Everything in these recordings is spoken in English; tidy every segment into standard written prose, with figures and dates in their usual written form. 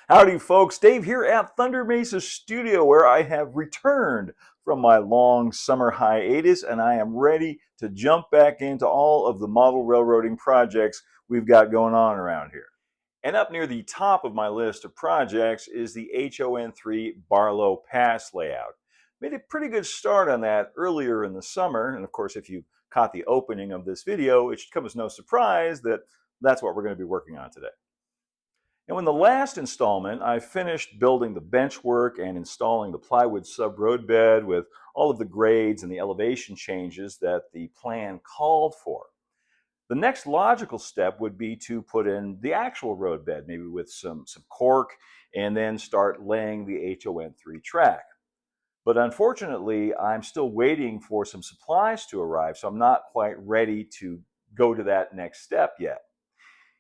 Howdy folks, Dave here at Thunder Mesa Studio, where I have returned from my long summer hiatus and I am ready to jump back into all of the model railroading projects we've got going on around here. And up near the top of my list of projects is the HOn3 Barlow Pass layout. Made a pretty good start on that earlier in the summer, and of course if you caught the opening of this video, it should come as no surprise that that's what we're going to be working on today. And in the last installment, I finished building the benchwork and installing the plywood sub-roadbed with all of the grades and the elevation changes that the plan called for. The next logical step would be to put in the actual roadbed, maybe with some cork, and then start laying the HOn3 track. But unfortunately, I'm still waiting for some supplies to arrive, so I'm not quite ready to go to that next step yet.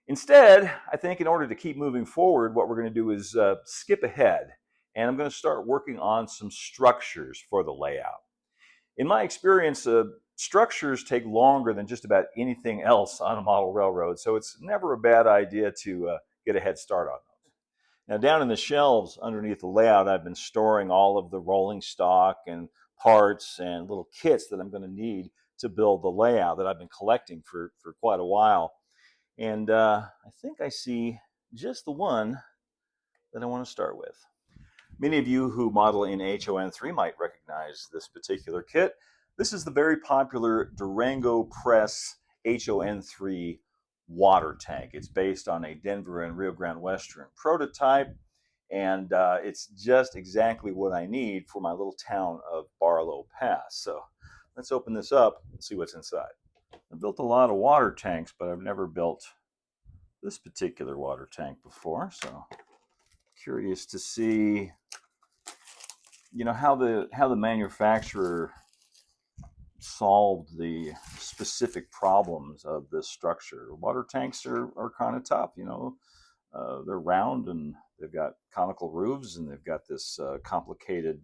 Instead, I think in order to keep moving forward, what we're going to do is skip ahead, and I'm going to start working on some structures for the layout. In my experience, structures take longer than just about anything else on a model railroad, so it's never a bad idea to get a head start on those. Now, down in the shelves underneath the layout, I've been storing all of the rolling stock and parts and little kits that I'm going to need to build the layout that I've been collecting for quite a while. And I think I see just the one that I want to start with. Many of you who model in HOn3 might recognize this particular kit. This is the very popular Durango Press HOn3 water tank. It's based on a Denver and Rio Grande Western prototype, and it's just exactly what I need for my little town of Barlow Pass. So let's open this up and see what's inside. I've built a lot of water tanks, but I've never built this particular water tank before, so curious to see, how the manufacturer solved the specific problems of this structure. Water tanks are kind of tough, they're round and they've got conical roofs and they've got this complicated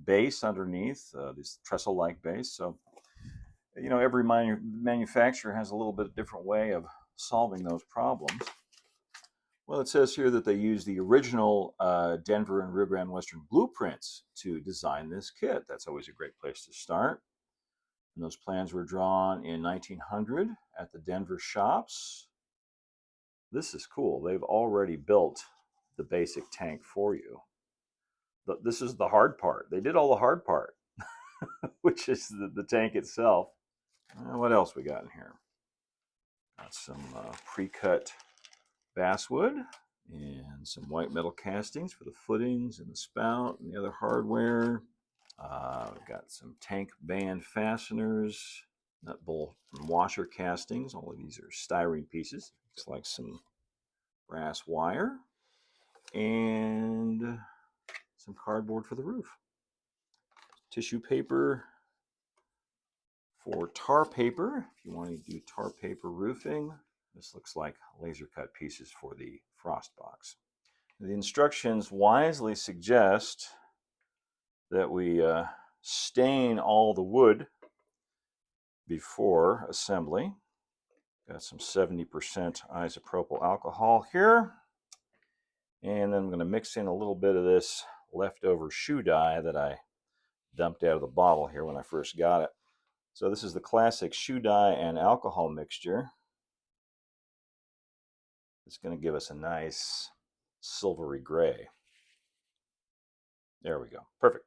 base underneath, this trestle-like base. So every manufacturer has a little bit different way of solving those problems. Well, it says here that they used the original Denver and Rio Grande Western blueprints to design this kit. That's always a great place to start. And those plans were drawn in 1900 at the Denver shops. This is cool. They've already built the basic tank for you. But this is the hard part. They did all the hard part, which is the tank itself. What else we got in here? Got some pre-cut basswood and some white metal castings for the footings and the spout and the other hardware. We've got some tank band fasteners, nut bolt and washer castings. All of these are styrene pieces. Looks like some brass wire and some cardboard for the roof. Tissue paper for tar paper, if you want to do tar paper roofing. This looks like laser cut pieces for the frost box. The instructions wisely suggest that we stain all the wood before assembly. Got some 70% isopropyl alcohol here. And then I'm going to mix in a little bit of this leftover shoe dye that I dumped out of the bottle here when I first got it. So this is the classic shoe dye and alcohol mixture. It's going to give us a nice silvery gray. There we go. Perfect.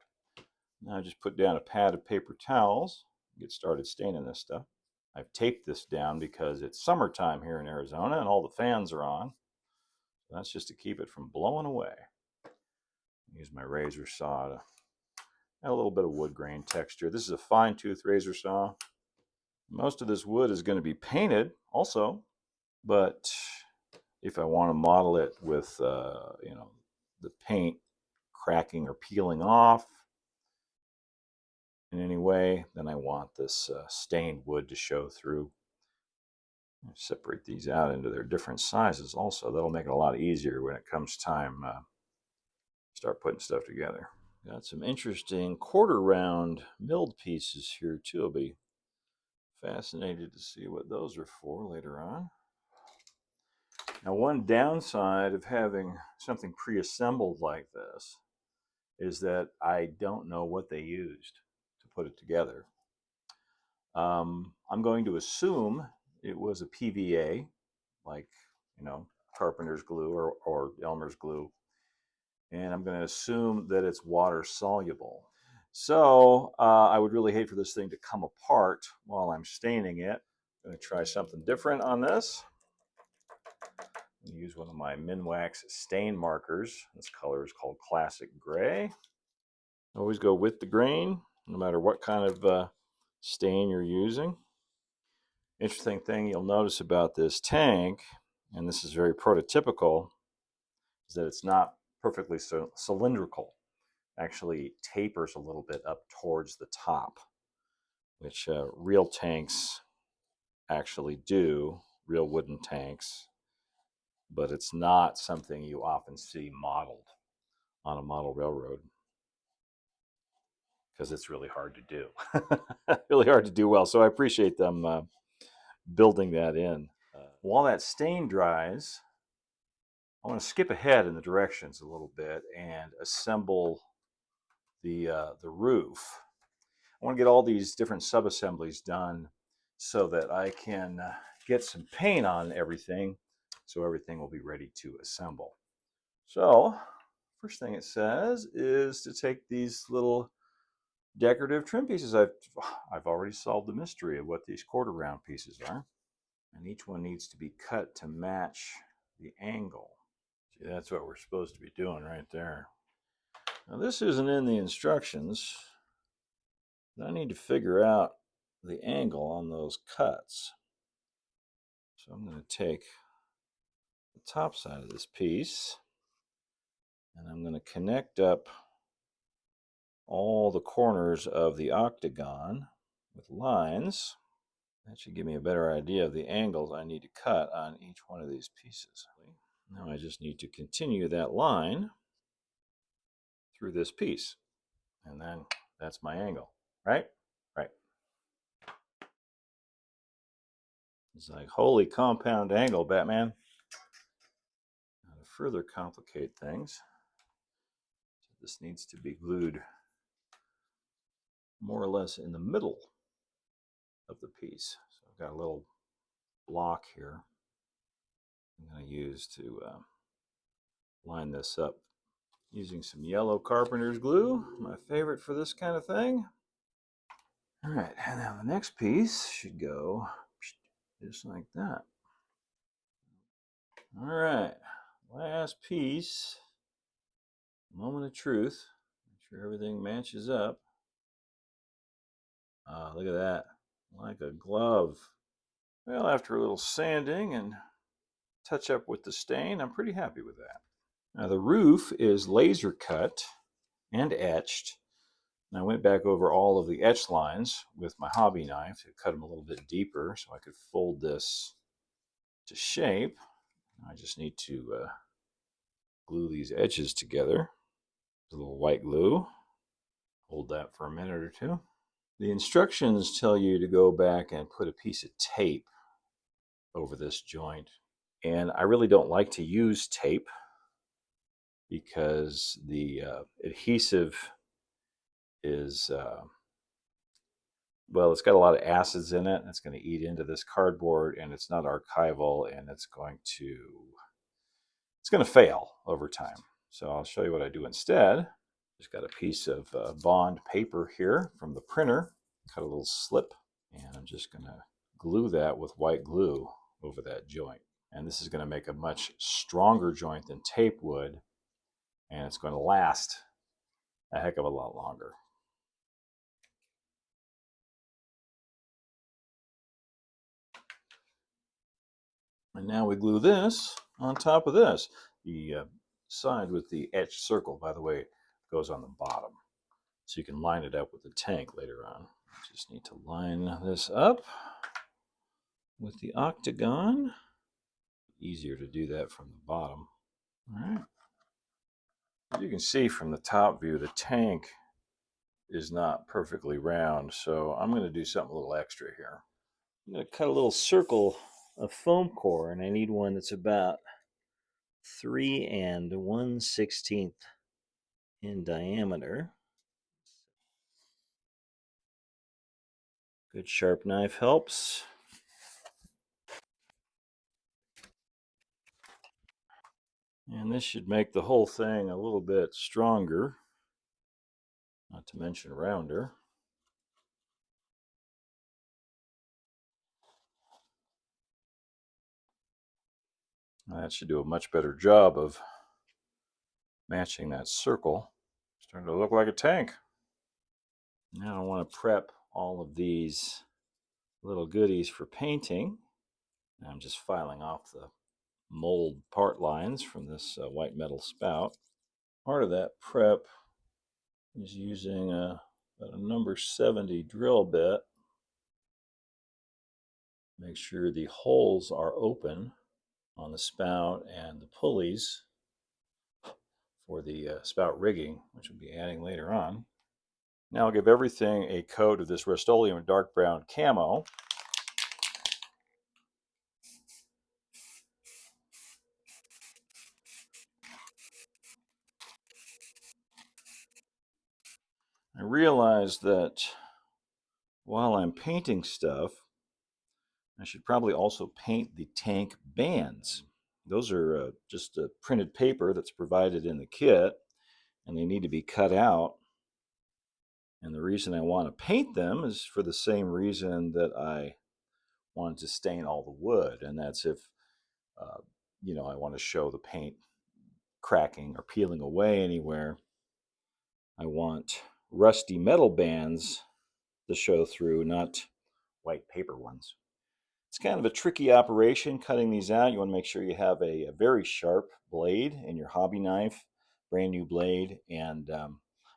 Now I just put down a pad of paper towels, get started staining this stuff. I've taped this down because it's summertime here in Arizona and all the fans are on. That's just to keep it from blowing away. Use my razor saw to add a little bit of wood grain texture. This is a fine tooth razor saw. Most of this wood is going to be painted also, but if I want to model it with, the paint cracking or peeling off in any way, then I want this stained wood to show through. I'll separate these out into their different sizes also. That'll make it a lot easier when it comes time to start putting stuff together. Got some interesting quarter round milled pieces here too. I'll be fascinated to see what those are for later on. Now, one downside of having something pre-assembled like this is that I don't know what they used to put it together. I'm going to assume it was a PVA, like, you know, carpenter's glue or Elmer's glue. And I'm going to assume that it's water soluble. So I would really hate for this thing to come apart while I'm staining it. I'm going to try something different on this. I'm going to use one of my Minwax stain markers. This color is called Classic Gray. Always go with the grain, no matter what kind of stain you're using. Interesting thing you'll notice about this tank, and this is very prototypical, is that it's not perfectly cylindrical. Actually tapers a little bit up towards the top, which real tanks actually do, real wooden tanks, but it's not something you often see modeled on a model railroad because it's really hard to do. Really hard to do well. So I appreciate them building that in. While that stain dries, I want to skip ahead in the directions a little bit and assemble the roof. I want to get all these different sub-assemblies done so that I can get some paint on everything, so everything will be ready to assemble. So first thing it says is to take these little decorative trim pieces. I've already solved the mystery of what these quarter round pieces are, and each one needs to be cut to match the angle. See, that's what we're supposed to be doing right there. Now this isn't in the instructions, but I need to figure out the angle on those cuts. So I'm going to take the top side of this piece and I'm going to connect up all the corners of the octagon with lines. That should give me a better idea of the angles I need to cut on each one of these pieces. Now I just need to continue that line through this piece, and then that's my angle, right? Right. It's like, holy compound angle, Batman. Now to further complicate things, this needs to be glued more or less in the middle of the piece. So I've got a little block here I'm going to use to line this up using some yellow carpenter's glue, my favorite for this kind of thing. All right, and now the next piece should go just like that. All right, last piece, moment of truth. Make sure everything matches up. Look at that, like a glove. Well, after a little sanding and touch up with the stain, I'm pretty happy with that. Now the roof is laser cut and etched. And I went back over all of the etch lines with my hobby knife to cut them a little bit deeper so I could fold this to shape. I just need to glue these edges together with a little white glue. Hold that for a minute or two. The instructions tell you to go back and put a piece of tape over this joint. And I really don't like to use tape because the adhesive is, well, it's got a lot of acids in it, and it's going to eat into this cardboard, and it's not archival, and it's going to fail over time. So I'll show you what I do instead. Just got a piece of bond paper here from the printer, cut a little slip, and I'm just going to glue that with white glue over that joint. And this is going to make a much stronger joint than tape would, and it's going to last a heck of a lot longer. And now we glue this on top of this. The side with the etched circle, by the way, goes on the bottom. So you can line it up with the tank later on. Just need to line this up with the octagon. Easier to do that from the bottom. All right. As you can see from the top view, the tank is not perfectly round, so I'm going to do something a little extra here. I'm going to cut a little circle a foam core, and I need one that's about 3 1/16 in diameter. Good sharp knife helps. And this should make the whole thing a little bit stronger, not to mention rounder. That should do a much better job of matching that circle. It's starting to look like a tank. Now I want to prep all of these little goodies for painting. I'm just filing off the mold part lines from this white metal spout. Part of that prep is using a number 70 drill bit. Make sure the holes are open on the spout and the pulleys for the spout rigging, which we'll be adding later on. Now I'll give everything a coat of this Rust-Oleum dark brown camo. I realized that while I'm painting stuff, I should probably also paint the tank bands. Those are just a printed paper that's provided in the kit, and they need to be cut out. And the reason I want to paint them is for the same reason that I wanted to stain all the wood, and that's if I want to show the paint cracking or peeling away anywhere. I want rusty metal bands to show through, not white paper ones. It's kind of a tricky operation cutting these out. You want to make sure you have a very sharp blade in your hobby knife, brand new blade, and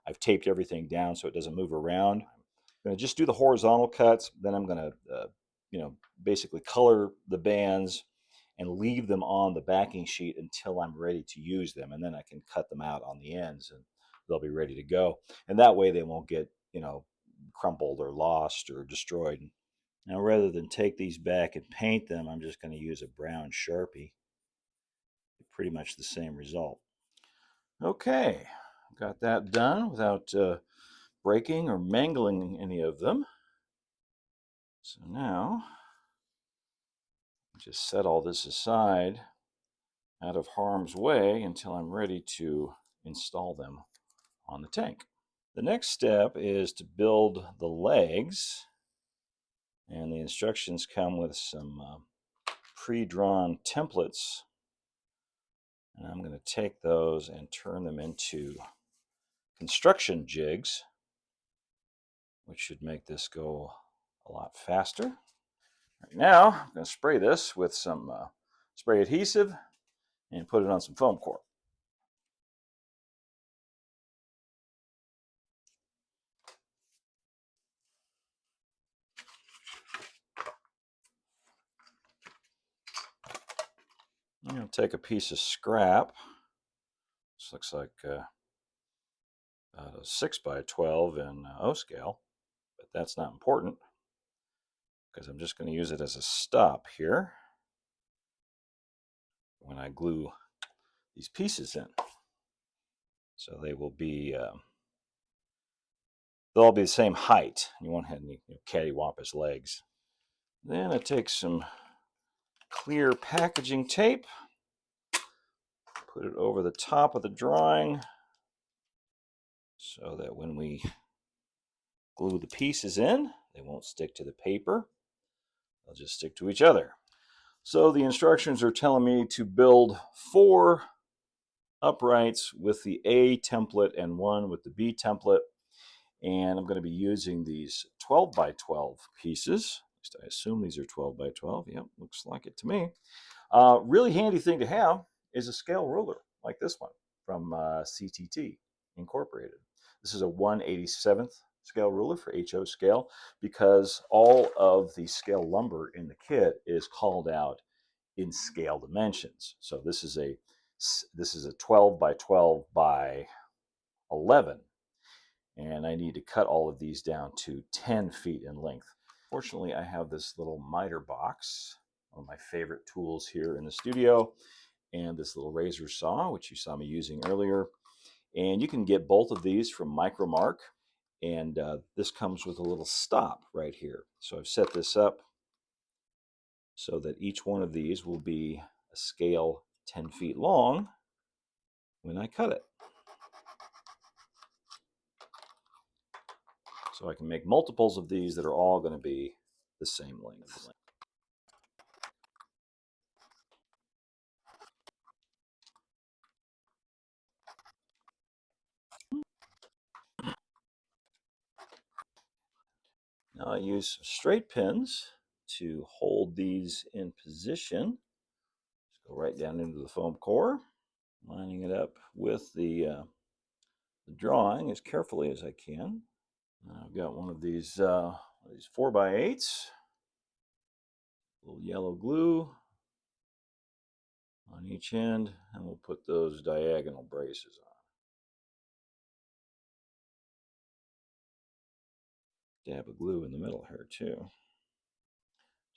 I've taped everything down so it doesn't move around. I'm going to just do the horizontal cuts, then I'm going to basically color the bands and leave them on the backing sheet until I'm ready to use them, and then I can cut them out on the ends and they'll be ready to go. And that way they won't get crumpled or lost or destroyed. Now, rather than take these back and paint them, I'm just going to use a brown Sharpie. Pretty much the same result. Okay, got that done without breaking or mangling any of them. So now, just set all this aside out of harm's way until I'm ready to install them on the tank. The next step is to build the legs, and the instructions come with some pre-drawn templates, and I'm going to take those and turn them into construction jigs, which should make this go a lot faster. Right now, I'm going to spray this with some spray adhesive and put it on some foam core. I'm going to take a piece of scrap. This looks like a 6x12 in O scale, but that's not important because I'm just going to use it as a stop here when I glue these pieces in. So they will be, they'll all be the same height. You won't have any cattywampus legs. Then I take some clear packaging tape, put it over the top of the drawing so that when we glue the pieces in, they won't stick to the paper. They'll just stick to each other. So the instructions are telling me to build 4 uprights with the A template and 1 with the B template. And I'm going to be using these 12 by 12 pieces. At least I assume these are 12 by 12. Yep, looks like it to me. Really handy thing to have is a scale ruler like this one from CTT Incorporated. This is a 1/87th scale ruler for HO scale because all of the scale lumber in the kit is called out in scale dimensions. So this is a 12 by 12 by 11, and I need to cut all of these down to 10 feet in length. Fortunately, I have this little miter box one of my favorite tools here in the studio, and this little razor saw, which you saw me using earlier. And you can get both of these from Micromark, and this comes with a little stop right here. So I've set this up so that each one of these will be a scale 10 feet long when I cut it. So I can make multiples of these that are all going to be the same length. Now I use straight pins to hold these in position. Just go right down into the foam core, lining it up with the drawing as carefully as I can. I've got one of these 4x8s, a little yellow glue on each end, and we'll put those diagonal braces on. Dab of glue in the middle here too,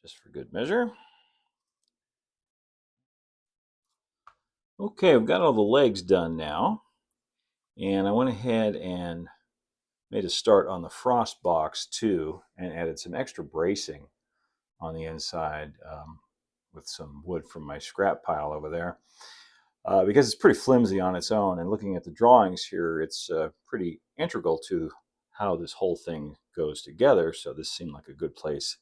just for good measure. Okay, I've got all the legs done now, and I went ahead and made a start on the frost box too, and added some extra bracing on the inside with some wood from my scrap pile over there, because it's pretty flimsy on its own. And looking at the drawings here, it's pretty integral to how this whole thing goes together. So this seemed like a good place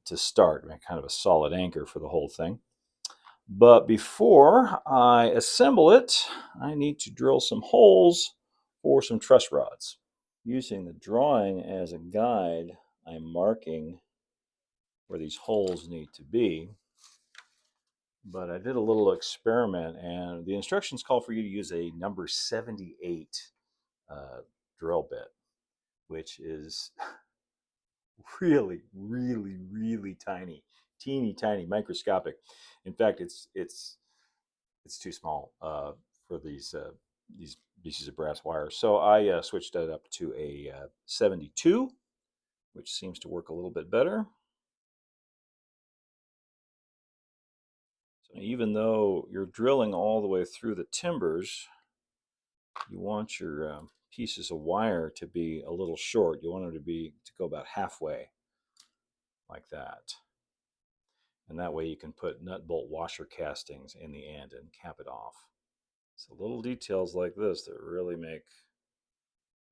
to start, kind of a solid anchor for the whole thing. But before I assemble it, I need to drill some holes for some truss rods. Using the drawing as a guide, I'm marking where these holes need to be. But I did a little experiment, and the instructions call for you to use a number 78 drill bit, which is really, really, really tiny, teeny tiny, microscopic. In fact, it's too small for these pieces of brass wire. So I switched that up to a 72, which seems to work a little bit better. So even though you're drilling all the way through the timbers, you want your pieces of wire to be a little short. You want them to go about halfway, like that. And that way you can put nut bolt washer castings in the end and cap it off. So little details like this that really make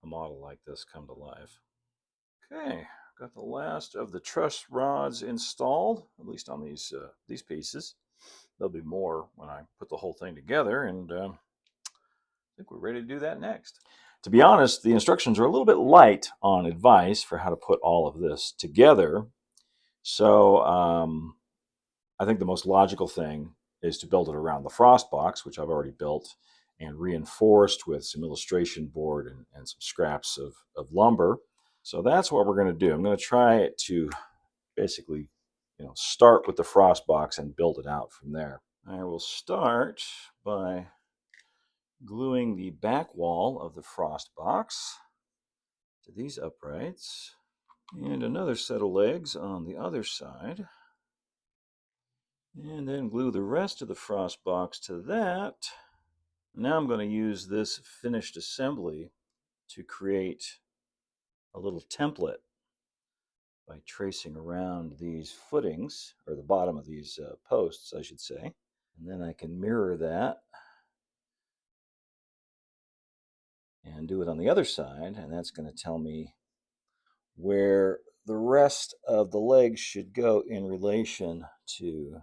a model like this come to life. Okay, got the last of the truss rods installed, at least on these pieces. There'll be more when I put the whole thing together, and I think we're ready to do that next. To be honest, the instructions are a little bit light on advice for how to put all of this together. So I think the most logical thing is to build it around the frost box, which I've already built and reinforced with some illustration board and some scraps of lumber. So that's what we're going to do. I'm going to try to basically, start with the frost box and build it out from there. I will start by gluing the back wall of the frost box to these uprights, and another set of legs on the other side, and then glue the rest of the frost box to that. Now I'm going to use this finished assembly to create a little template by tracing around these footings, or the bottom of these posts, I should say. And then I can mirror that and do it on the other side, and that's going to tell me where the rest of the legs should go in relation to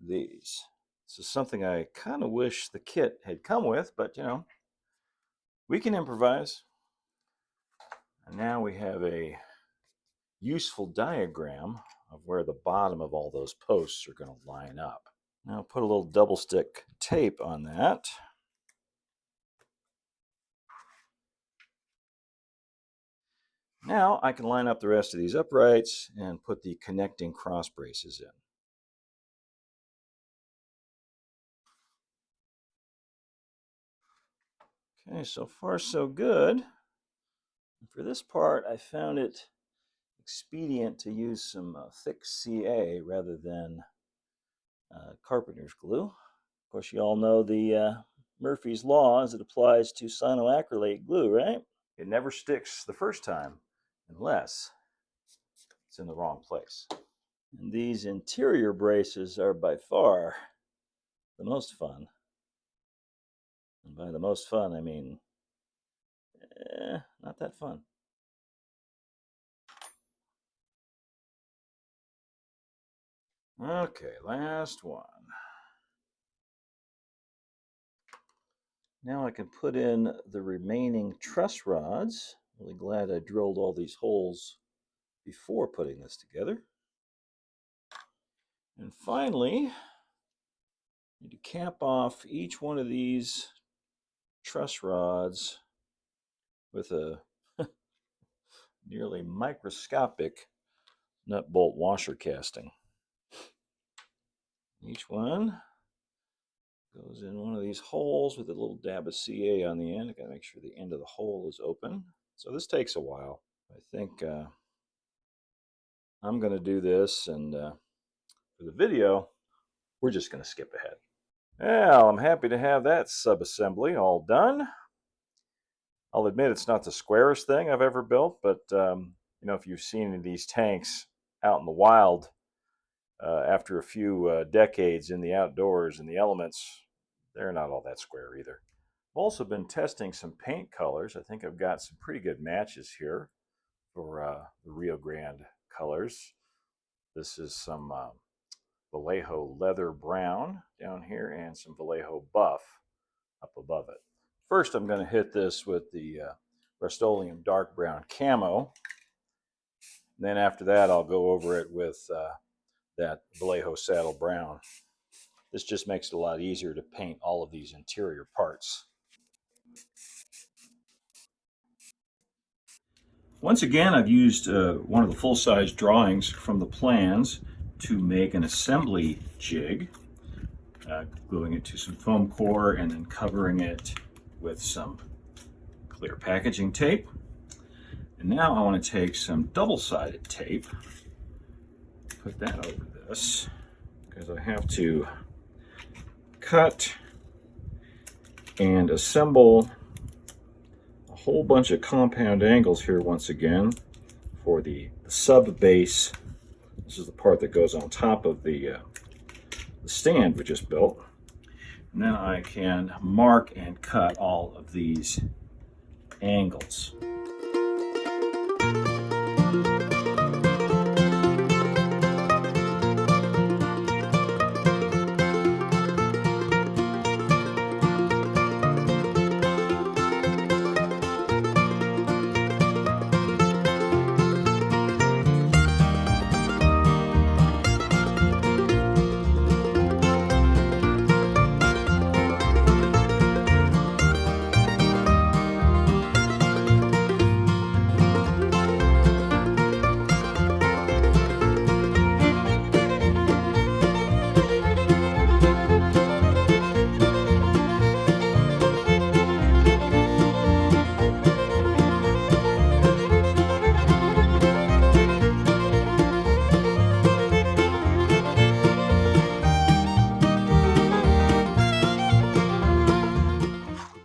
these. This is something I kind of wish the kit had come with, but we can improvise. And now we have a useful diagram of where the bottom of all those posts are going to line up. Now put a little double stick tape on that. Now I can line up the rest of these uprights and put the connecting cross braces in. Okay, so far so good. For this part, I found it expedient to use some thick CA rather than carpenter's glue. Of course, you all know the Murphy's Law as it applies to cyanoacrylate glue, right? It never sticks the first time unless it's in the wrong place. And these interior braces are by far the most fun. And by the most fun, I mean, not that fun. Okay, last one. Now I can put in the remaining truss rods. Really glad I drilled all these holes before putting this together. And finally, I need to cap off each one of these truss rods with a nearly microscopic nut bolt washer casting. Each one goes in one of these holes with a little dab of CA on the end. I gotta make sure the end of the hole is open. So this takes a while. I think I'm gonna do this, and for the video, we're just gonna skip ahead. Well, I'm happy to have that sub-assembly all done. I'll admit it's not the squarest thing I've ever built, but you know, if you've seen any of these tanks out in the wild, after a few decades in the outdoors and the elements, they're not all that square either. I've also been testing some paint colors. I think I've got some pretty good matches here for the Rio Grande colors. This is some Vallejo leather brown down here and some Vallejo buff up above it. First, I'm going to hit this with the Rust-Oleum dark brown camo. And then after that, I'll go over it with that Vallejo saddle brown. This just makes it a lot easier to paint all of these interior parts. Once again, I've used one of the full-size drawings from the plans to make an assembly jig, gluing it to some foam core and then covering it with some clear packaging tape. And now I want to take some double-sided tape, put that over this, because I have to cut and assemble a whole bunch of compound angles here once again for the sub base. This is the part that goes on top of the stand we just built. And then I can mark and cut all of these angles.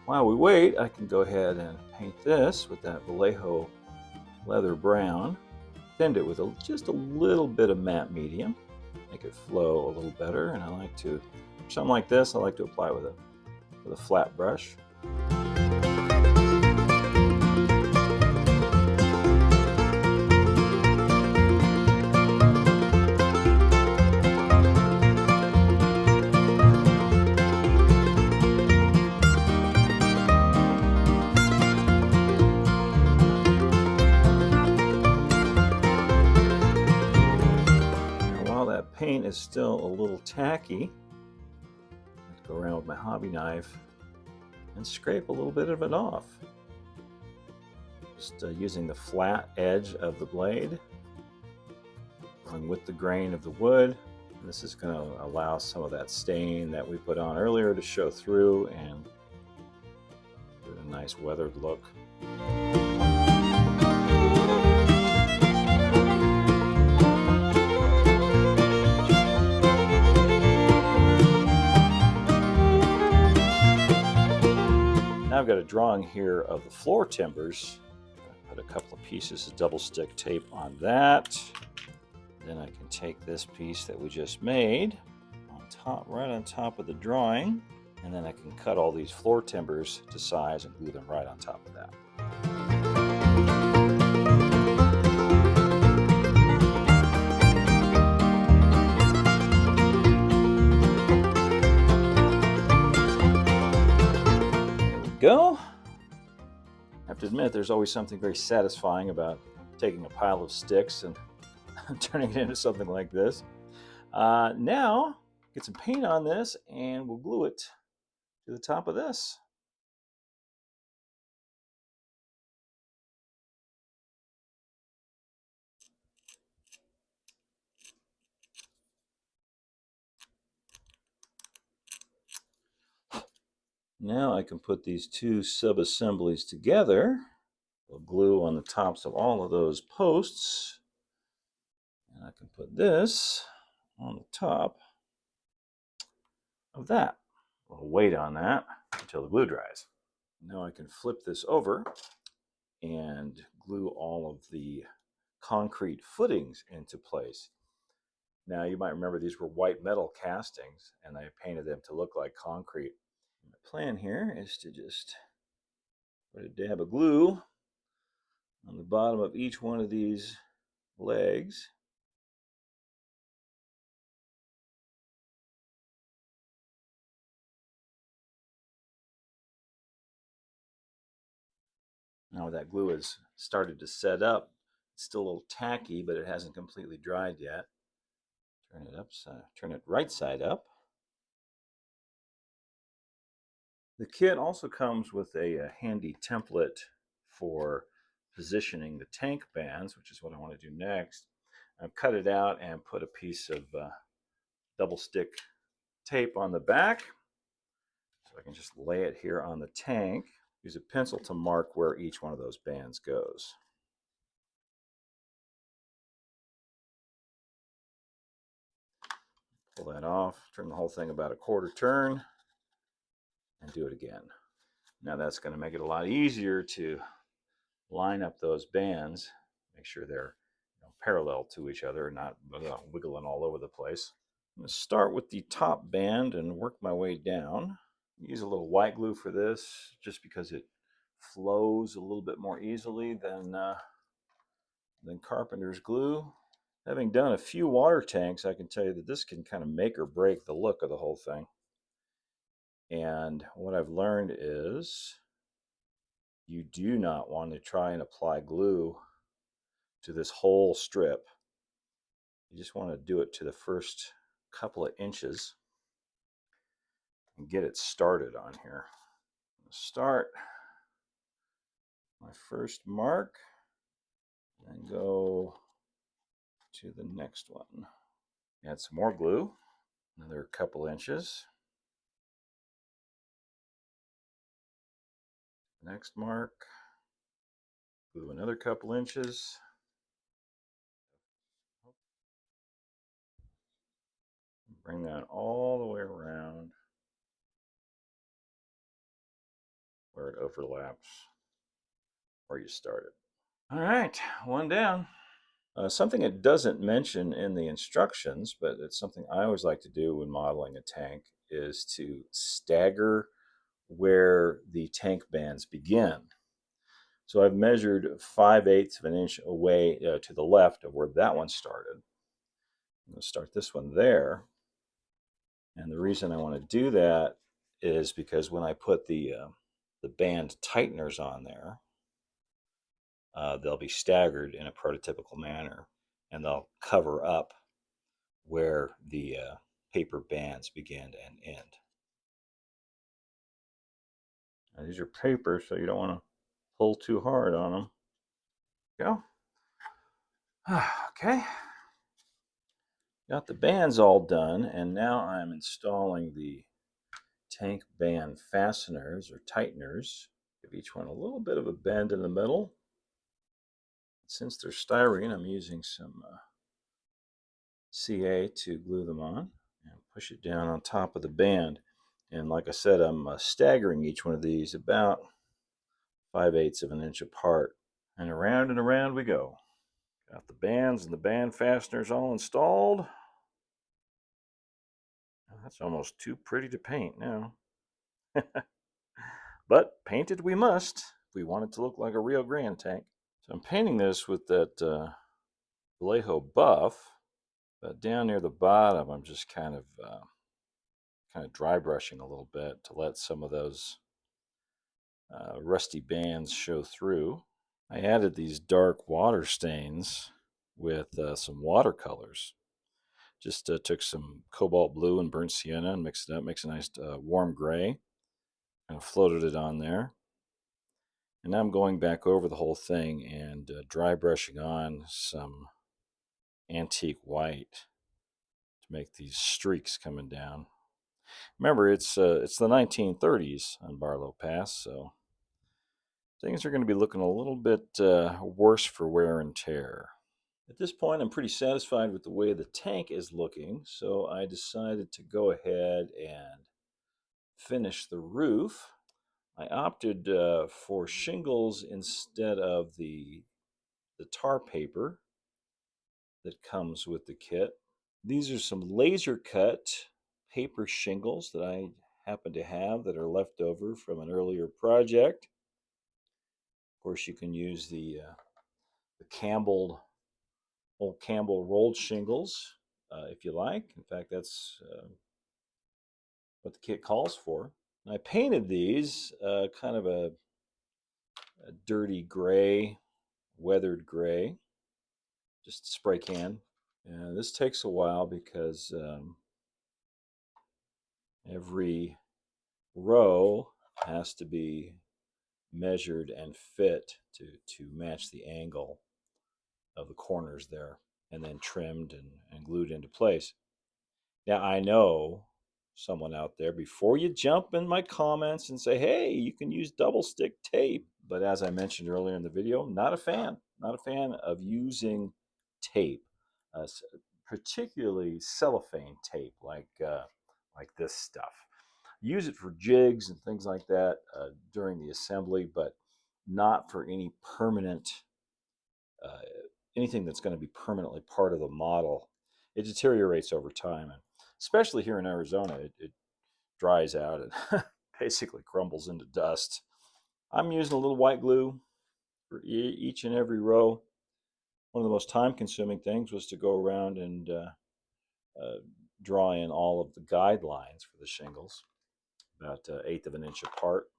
While we wait, I can go ahead and paint this with that Vallejo leather brown. Thinned it with just a little bit of matte medium, make it flow a little better. And I like to, for something like this, I like to apply with a flat brush. Paint is still a little tacky. Let's go around with my hobby knife and scrape a little bit of it off. Just using the flat edge of the blade, going with the grain of the wood. And this is going to allow some of that stain that we put on earlier to show through and give it a nice weathered look. drawing here of the floor timbers. Put a couple of pieces of double stick tape on that. Then I can take this piece that we just made on top, right on top of the drawing, and then I can cut all these floor timbers to size and glue them right on top of that. Go. I have to admit, there's always something very satisfying about taking a pile of sticks and turning it into something like this. Now, get some paint on this and we'll glue it to the top of this. Now I can put these two sub-assemblies together. We'll glue on the tops of all of those posts. And I can put this on the top of that. We'll wait on that until the glue dries. Now I can flip this over and glue all of the concrete footings into place. Now you might remember these were white metal castings and I painted them to look like concrete. The plan here is to just put a dab of glue on the bottom of each one of these legs. Now that glue has started to set up. It's still a little tacky, but it hasn't completely dried yet. Turn it right side up. The kit also comes with a handy template for positioning the tank bands, which is what I want to do next. I've cut it out and put a piece of double stick tape on the back. So I can just lay it here on the tank. Use a pencil to mark where each one of those bands goes. Pull that off, turn the whole thing about a quarter turn, and do it again. Now that's going to make it a lot easier to line up those bands, make sure they're parallel to each other, not wiggling all over the place. I'm going to start with the top band and work my way down. Use a little white glue for this, just because it flows a little bit more easily than carpenter's glue. Having done a few water tanks, I can tell you that this can kind of make or break the look of the whole thing. And what I've learned is you do not want to try and apply glue to this whole strip. You just want to do it to the first couple of inches and get it started on here. Start my first mark and go to the next one. Add some more glue, another couple inches. Next mark, glue another couple inches. Bring that all the way around where it overlaps where you started. All right, one down. Something it doesn't mention in the instructions, but it's something I always like to do when modeling a tank, is to stagger where the tank bands begin. So I've measured 5/8 of an inch away to the left of where that one started. I'm going to start this one there. And the reason I want to do that is because when I put the band tighteners on there, they'll be staggered in a prototypical manner, and they'll cover up where the paper bands begin and end. Now, these are paper, so you don't want to pull too hard on them. Go. Okay. Got the bands all done, and now I'm installing the tank band fasteners or tighteners. Give each one a little bit of a bend in the middle. Since they're styrene, I'm using some CA to glue them on and push it down on top of the band. And like I said, I'm staggering each one of these about 5/8 of an inch apart. And around we go. Got the bands and the band fasteners all installed. That's almost too pretty to paint now. But painted we must if we want it to look like a Rio Grande tank. So I'm painting this with that Vallejo buff, but down near the bottom I'm just kind of dry brushing a little bit to let some of those rusty bands show through. I added these dark water stains with some watercolors. Just took some cobalt blue and burnt sienna and mixed it up, makes a nice warm gray, and floated it on there. And now I'm going back over the whole thing and dry brushing on some antique white to make these streaks coming down. Remember, it's the 1930s on Barlow Pass, so things are going to be looking a little bit worse for wear and tear. At this point, I'm pretty satisfied with the way the tank is looking, so I decided to go ahead and finish the roof. I opted for shingles instead of the tar paper that comes with the kit. These are some laser cut paper shingles that I happen to have that are left over from an earlier project. Of course, you can use the old Campbell rolled shingles if you like. In fact, that's what the kit calls for. And I painted these kind of a dirty gray, weathered gray, just spray can. And this takes a while because every row has to be measured and fit to match the angle of the corners there, and then trimmed and glued into place. Now, I know someone out there, before you jump in my comments and say, hey, you can use double stick tape, but as I mentioned earlier in the video, not a fan of using tape, particularly cellophane tape like this stuff. Use it for jigs and things like that during the assembly, but not for any permanent anything that's going to be permanently part of the model. It deteriorates over time, and especially here in Arizona, it dries out and basically crumbles into dust. I'm using a little white glue for each and every row. One of the most time-consuming things was to go around and draw in all of the guidelines for the shingles, about 1/8 of an inch apart.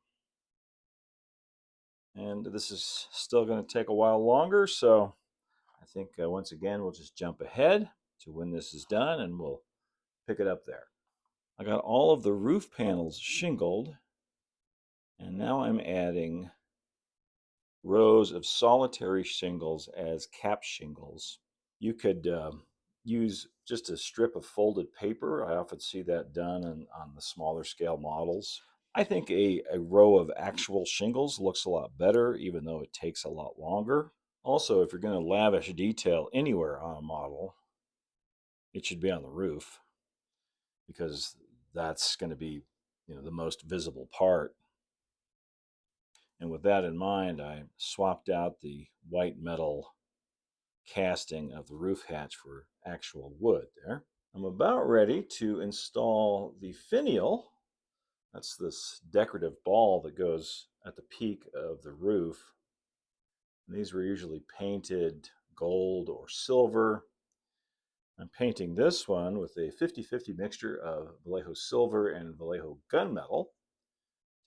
And this is still going to take a while longer, so I think once again we'll just jump ahead to when this is done and we'll pick it up there. I got all of the roof panels shingled, and now I'm adding rows of solitary shingles as cap shingles. You could use just a strip of folded paper. I often see that done on the smaller scale models. I think a row of actual shingles looks a lot better, even though it takes a lot longer. Also, if you're going to lavish detail anywhere on a model, it should be on the roof, because that's going to be, the most visible part. And with that in mind, I swapped out the white metal casting of the roof hatch for actual wood there. I'm about ready to install the finial. That's this decorative ball that goes at the peak of the roof. And these were usually painted gold or silver. I'm painting this one with a 50-50 mixture of Vallejo silver and Vallejo gunmetal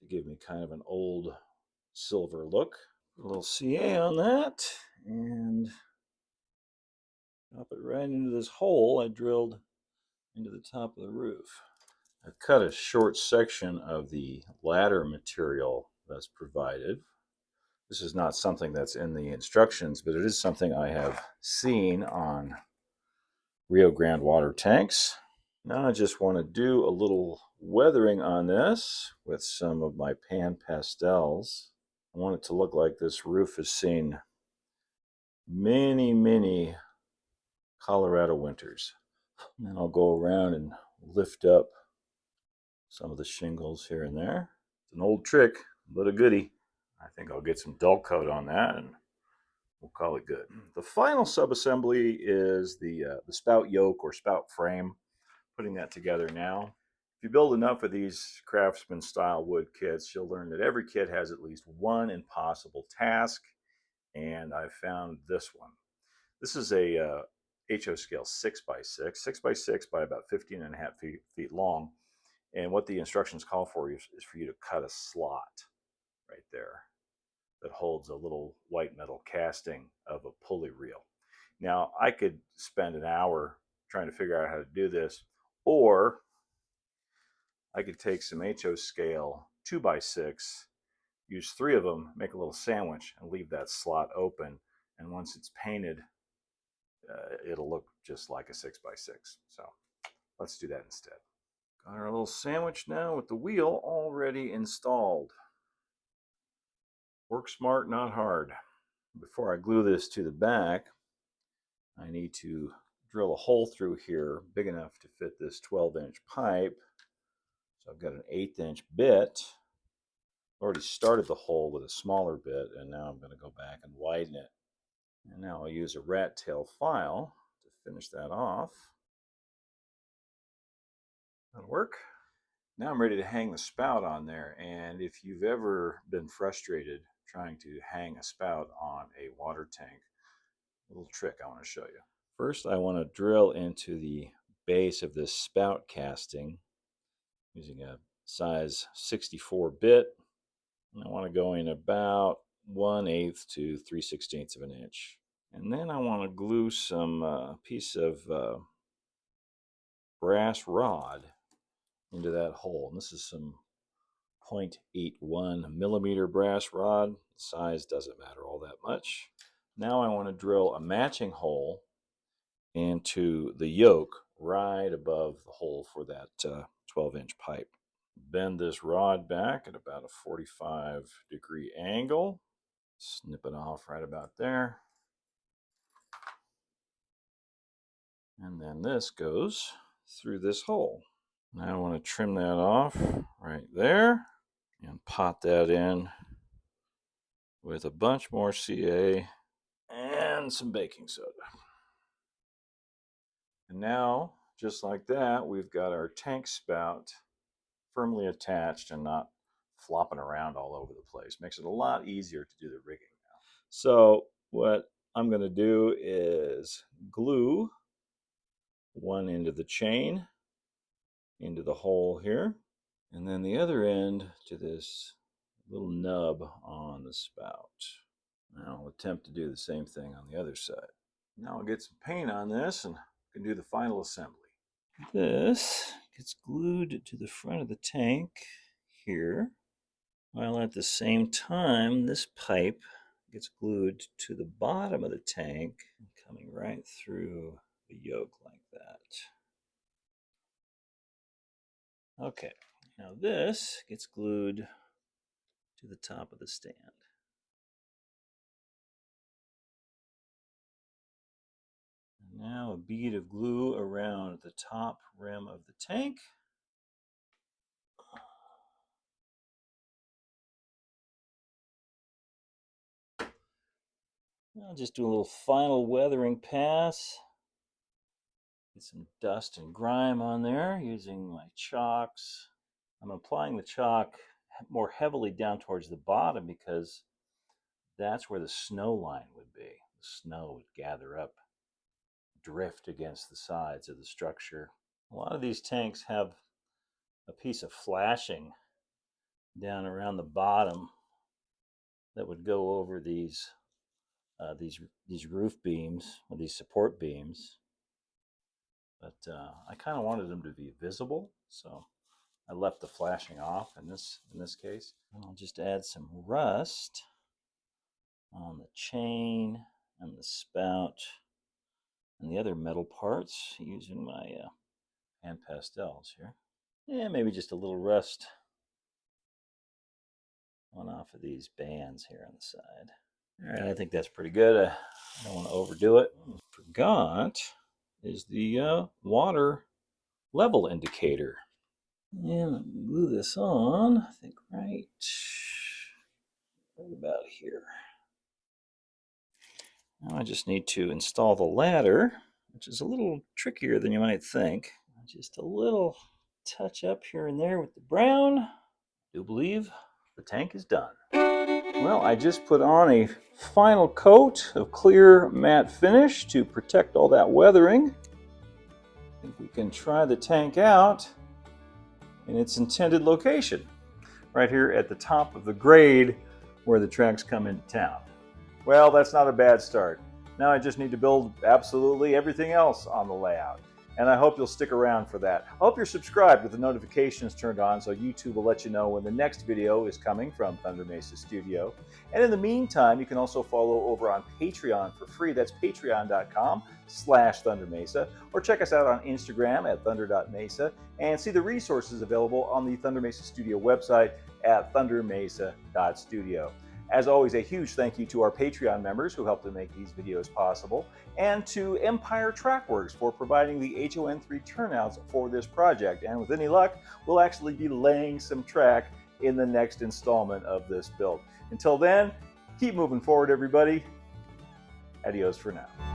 to give me kind of an old silver look. A little CA on that, and drop it right into this hole I drilled into the top of the roof. I've cut a short section of the ladder material that's provided. This is not something that's in the instructions, but it is something I have seen on Rio Grande water tanks. Now I just want to do a little weathering on this with some of my pan pastels. I want it to look like this roof has seen many, many Colorado winters. And then I'll go around and lift up some of the shingles here and there. It's an old trick, but a goodie. I think I'll get some dull coat on that and we'll call it good. The final subassembly is the spout yoke or spout frame. Putting that together now. If you build enough of these craftsman style wood kits, you'll learn that every kit has at least one impossible task, and I found this one. This is a HO scale 6x6, 6x6 by about 15.5 feet long, and what the instructions call for is for you to cut a slot right there that holds a little white metal casting of a pulley reel. Now, I could spend an hour trying to figure out how to do this, or I could take some HO scale 2x6, use 3 of them, make a little sandwich, and leave that slot open. And once it's painted, it'll look just like a 6x6. So let's do that instead. Got our little sandwich now with the wheel already installed. Work smart, not hard. Before I glue this to the back, I need to drill a hole through here big enough to fit this 12-inch pipe. So I've got an 1/8-inch bit. Already started the hole with a smaller bit, and now I'm going to go back and widen it. And now I'll use a rat tail file to finish that off. That'll work. Now I'm ready to hang the spout on there, and if you've ever been frustrated trying to hang a spout on a water tank, a little trick I want to show you. First, I want to drill into the base of this spout casting using a size 64 bit. And I want to go in about 1/8 to 3/16 of an inch. And then I want to glue some piece of brass rod into that hole. And this is some 0.81 millimeter brass rod. Size doesn't matter all that much. Now I want to drill a matching hole into the yoke right above the hole for that 12-inch pipe. Bend this rod back at about a 45-degree angle. Snip it off right about there. And then this goes through this hole. Now I want to trim that off right there and pot that in with a bunch more CA and some baking soda. And now, just like that, we've got our tank spout firmly attached and not flopping around all over the place. Makes it a lot easier to do the rigging now. So what I'm going to do is glue one end of the chain into the hole here, and then the other end to this little nub on the spout. Now I'll attempt to do the same thing on the other side. Now I'll get some paint on this and can do the final assembly. This gets glued to the front of the tank here, while at the same time this pipe gets glued to the bottom of the tank, coming right through the yoke like that. Okay, now this gets glued to the top of the stand. And now a bead of glue around the top rim of the tank. I'll just do a little final weathering pass. Get some dust and grime on there using my chalks. I'm applying the chalk more heavily down towards the bottom because that's where the snow line would be. The snow would gather up, drift against the sides of the structure. A lot of these tanks have a piece of flashing down around the bottom that would go over these roof beams, or these support beams. But I kind of wanted them to be visible, so I left the flashing off in this case. And I'll just add some rust on the chain and the spout and the other metal parts using my hand pastels here. And maybe just a little rust on off of these bands here on the side. All right, I think that's pretty good. I don't want to overdo it. Forgot is the water level indicator. And glue this on, I think right right about here. Now I just need to install the ladder, which is a little trickier than you might think. Just a little touch up here and there with the brown. I do believe the tank is done. Well, I just put on a final coat of clear matte finish to protect all that weathering. I think we can try the tank out in its intended location, right here at the top of the grade where the tracks come into town. Well, that's not a bad start. Now I just need to build absolutely everything else on the layout. And I hope you'll stick around for that. I hope you're subscribed with the notifications turned on so YouTube will let you know when the next video is coming from Thunder Mesa Studio. And in the meantime, you can also follow over on Patreon for free. That's patreon.com/ThunderMesa. Or check us out on Instagram at thunder.mesa and see the resources available on the Thunder Mesa Studio website at thundermesa.studio. As always, a huge thank you to our Patreon members who help to make these videos possible, and to Empire Trackworks for providing the HOn3 turnouts for this project. And with any luck, we'll actually be laying some track in the next installment of this build. Until then, keep moving forward, everybody. Adios for now.